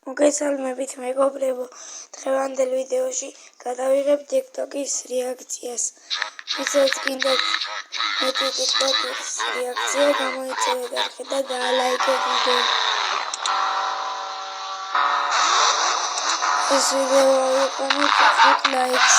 მოგესალმებით მეგობრებო, დღევანდელ ვიდეოში გადავიღებ TikTok-ის რეაქციას. ვისაც გინდათ მეტი TikTok-ის რეაქცია, გამოიწერეთ არხი და დაალაიქეთ ვიდეო. ეს ვიდეო ავიყვანოთ 5 ლაიქს.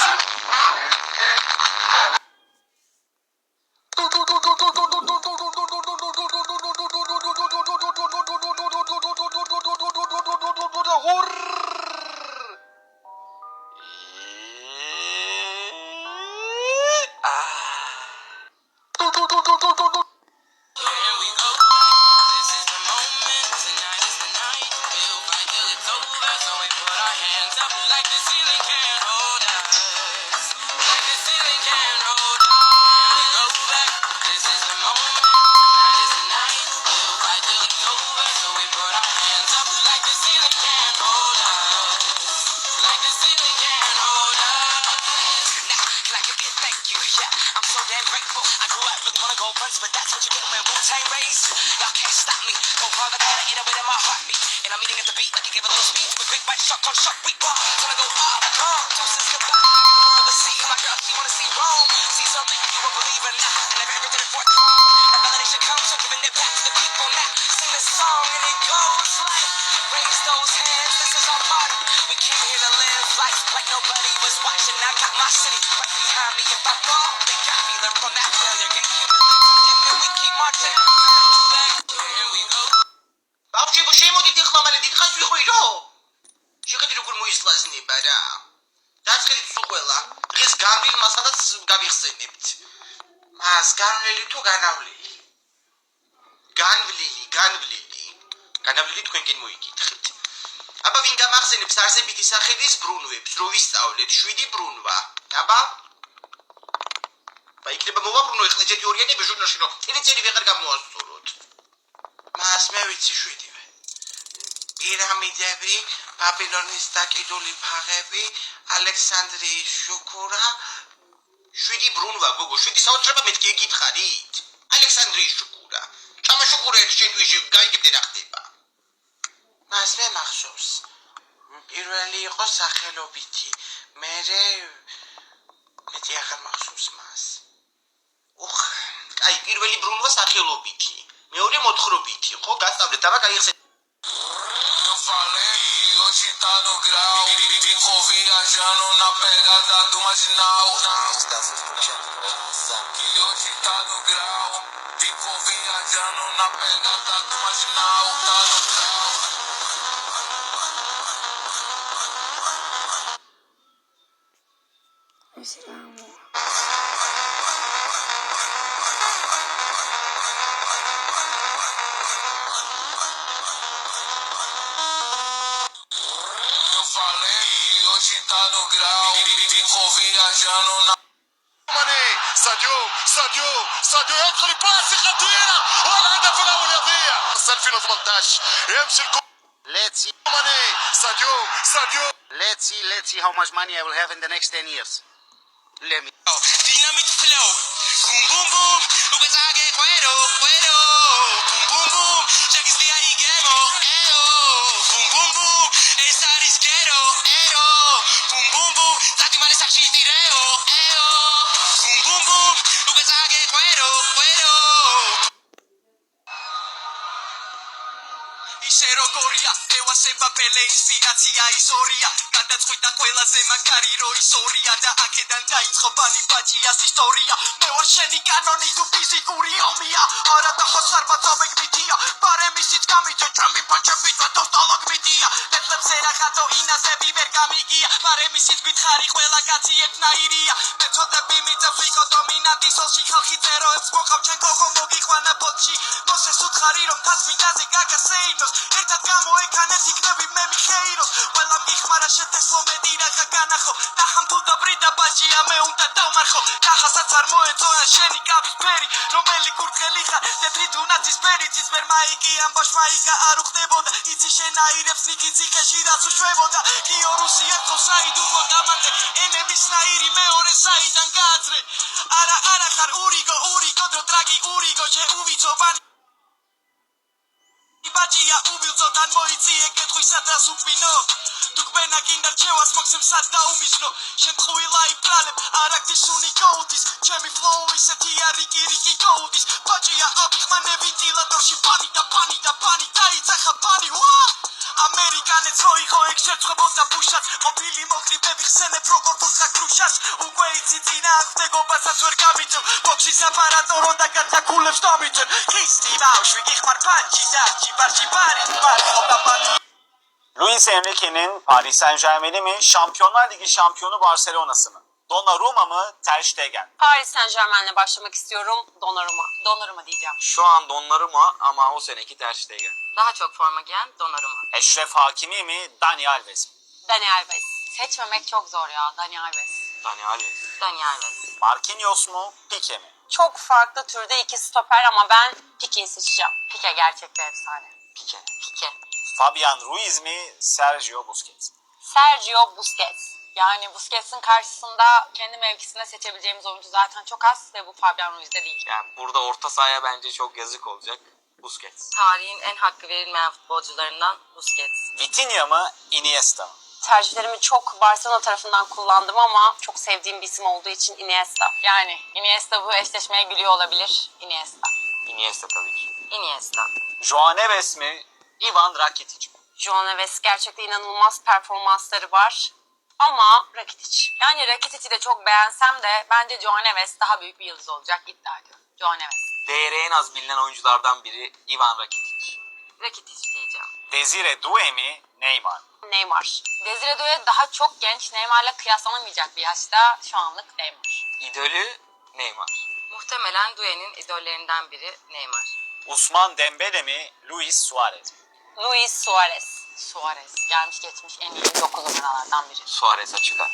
But that's what you get when Wu-Tang race. Y'all can't stop me. Go harder, better, in it with my heartbeat. And I'm eating at the beat like you give a little speech. With big white shock on shock, we walk. Gonna go up, deuces goodbye. The world to see my girl, she wanna see Rome. See something you won't believe or not. And I've ever did it for a throne. That validation comes from giving it back to the people now. Sing this song and it goes like, raise those hands, this is our party. We came here to live life like nobody was watching. I got my city right behind me. If I fall, they got me. Learn from that failure, get ბავშვებო შემოდით ახლა მალე დიდხანს ვიყვირო შეხედი როგორ მოისლაზნება რა დაწყედით სულ ყველა დღეს განვლილმა სადაც გავიხსენებთ მას განვლილი თუ განავლილი განვლილი თქვენგენ მოიგითხეთ აბა ვინ გამახსენებს არსებითი სახელის ბრუნვებს რო ვისწავლეთ 7 ბრუნვა აბა იქნება მოვაბრუნო ეხლა ჯერი ორიანები ჟურნალში რომ თელეწერი ვეღარ გამოასწოროთ მას მე ვიცი 7-ვე პირამიდები ბაბილონის დაკიდული ფაღები ალექსანდრიის შუქურა 7 ბრუნვა გოგო 7 საოცრება მეთქი ეკითხარით ალექსანდრიის შუქურა ჩამა შუქურაებს შენ თვიში გაიგებდე რა ხდება მას მე მახსოვს პირველი იყო სახელობითი მერე მეტი აღარ მახსოვს მას აი პირველი ბრუნვა სახელობითი მეორე მოთხრობითი ხო გასწავლეთ აბა გაიხსენეთ Sadio يدخل باس خطيرة والهدف الأول يضيع في 2018 يمشي Let's see money Sadio Let's see how much money I will have in the next 10 years Let me Dynamic flow Boom boom boom Ubezage cuero Boom boom boom Jagisli ahí quemo Boom boom boom Esa risquero Boom boom boom Zati male sakshi tireo Boom boom boom Ubezage cuero Isero Korea ევასება პელე ინსპირაცია ისორია გადაწყვიტა ყველაზე მაგარი რო ისორია და აქედან დაიწყო ბანი ბაჭიას ისტორია მე ვარ შენი კანონი თუ ფიზიკური ომია არა და ხოსარბაც ობიექტია პარემისიც გამიწო ჩემი პანჩები და ტოსტოლოგმიტია ლეფლებზე რაღაცო ინაზები ვერ გამიგია პარემისიც გითხარი ყველა კაცი ერთნაირია მეთოდები მიწევს ვიყო დომინანტი სოლში ხალხი წეროებს მოყავ ჩემ ქოხო მოგიყვანა ფოთში მოსეს უთხარი რომ თაცმინდაზე გაგასეინოს ერთად გამოეკანეთ იქნები მე მიხეიროს ყველამ გიხმარა შეთესლო მეტი რაღა განახო ნახამ თუ დაბრიდა ბაჭია მე უნდა დავმარხო ნახასაც არ მოეწონა შენი კაბის ფერი რომელი კურთხელი ხარ თეთრი თუნათის ფერი ცისფერ მაიკი ამბოშ მაიკა არ უხდებოდა იცი შენაირებს ნიკი ციხეში რაც უშვებოდა გიორუსი ერთხო საიდუმო გამანდე ენების ნაირი მეორე საიდან გააძრე არა ხარ ურიგო დრო ტრაგი ურიგო შე უვიცო ბანი ბაჭია უბილწოდან მოიწიე კეთხვისა და სუფინო თუ გვენა გინდა რჩევას მოხსემ სად დაუმიზნო შენ ხვილა იბრალებ არაგდის უნიკოუდის ჩემი ფლოუ ისეთი არიკი რიკი კოუდის ბაჭია აბიხმანე ვენტილატორში პანი დაიძახა პანი ვა ამერიკანეც რო იყო ეგ შეწყობოდა ბუშას ყოფილი მოკლიბები ხსენებ როგორ ფურხა კრუშას უკვე იცი წინა აღდგობასაც ვერ გამიწევ ბოქსის აპარატორო და გადაკულებს დამიწევ ქისტი ბავშვი გიხმარ პანჩი დარჩი ბარჩი ბარი ხობდა პანი Luis Enrique'nin Paris Saint-Germain'i mi, Şampiyonlar Ligi şampiyonu Barcelona'sı mı? Donnarumma mı, Ter Stegen? Paris Saint-Germain'le başlamak istiyorum. Donnarumma. Donnarumma diyeceğim. Şu an Donnarumma ama o seneki Ter Stegen. Daha çok forma giyen Donnarumma. Eşref Hakimi mi, Dani Alves mi? Dani Alves. Seçmemek çok zor ya. Dani Alves. Dani Alves. Dani Alves. Marquinhos mu, Pique mi? Çok farklı türde iki stoper ama ben Pique'yi seçeceğim. Pique gerçekten efsane. Pique. Pique. Fabian Ruiz mi, Sergio Busquets mi? Sergio Busquets. Yani Busquets'in karşısında kendi mevkisinde seçebileceğimiz oyuncu zaten çok az ve bu Fabian Ruiz'de değil. Yani burada orta sahaya bence çok yazık olacak. Busquets. Tarihin en hakkı verilmeyen futbolcularından Busquets. Vitinha mı, Iniesta mı? Tercihlerimi çok Barcelona tarafından kullandım ama çok sevdiğim bir isim olduğu için Iniesta. Yani Iniesta bu eşleşmeye gülüyor olabilir. Iniesta. Iniesta tabii ki. Iniesta. Joao Neves mi, Ivan Rakitic mi? Joao Neves gerçekten inanılmaz performansları var. Ama Rakitic. Yani Rakitic'i de çok beğensem de bence Joao Neves daha büyük bir yıldız olacak iddia ediyorum. Joao Neves. Değeri en az bilinen oyunculardan biri Ivan Rakitic. Rakitic diyeceğim. Desire Doué mi, Neymar mı? Neymar. Desire Doué daha çok genç. Neymar'la kıyaslanamayacak bir yaşta. Şu anlık Neymar. İdolü Neymar. Muhtemelen Doué'nin idollerinden biri Neymar. Ousmane Dembele mi, Luis Suarez mi? Luis Suarez. Suarez. Gelmiş geçmiş en iyi 9 numaralardan biri. Suarez açık ara.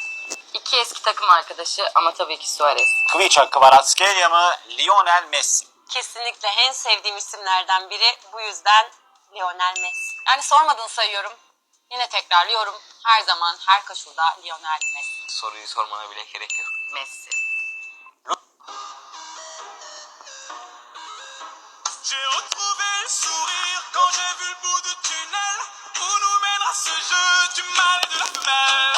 İki eski takım arkadaşı ama tabii ki Suarez. Kvicha Kvaratskhelia mı, Lionel Messi mi? Kesinlikle en sevdiğim isimlerden biri. Bu yüzden Lionel Messi. Yani sormadığını sayıyorum. Yine tekrarlıyorum. Her zaman, her koşulda Lionel Messi. Soruyu sormana bile gerek yok. Messi. J'ai retrouvé le sourire quand j'ai vu le bout du tunnel où nous mènera ce jeu du mal et de la femelle.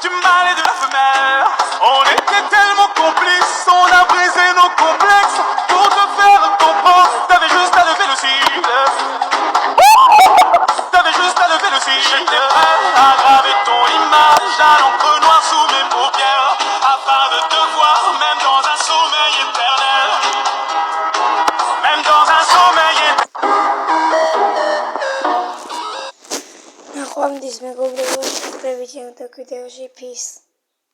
Du mal et de la femelle. On était tellement complices, on a brisé nos complexes pour te faire comprendre. T'avais juste à lever le cil. T'avais juste à lever le cil. J'étais prêt à graver ton image à l'encre noire sous mes paupières afin de te voir même dans un sommeil éternel. Même dans un sommeil éternel. ნახვამდის მეგობრებო, შევხვდებით ამ ვიდეოში. Peace.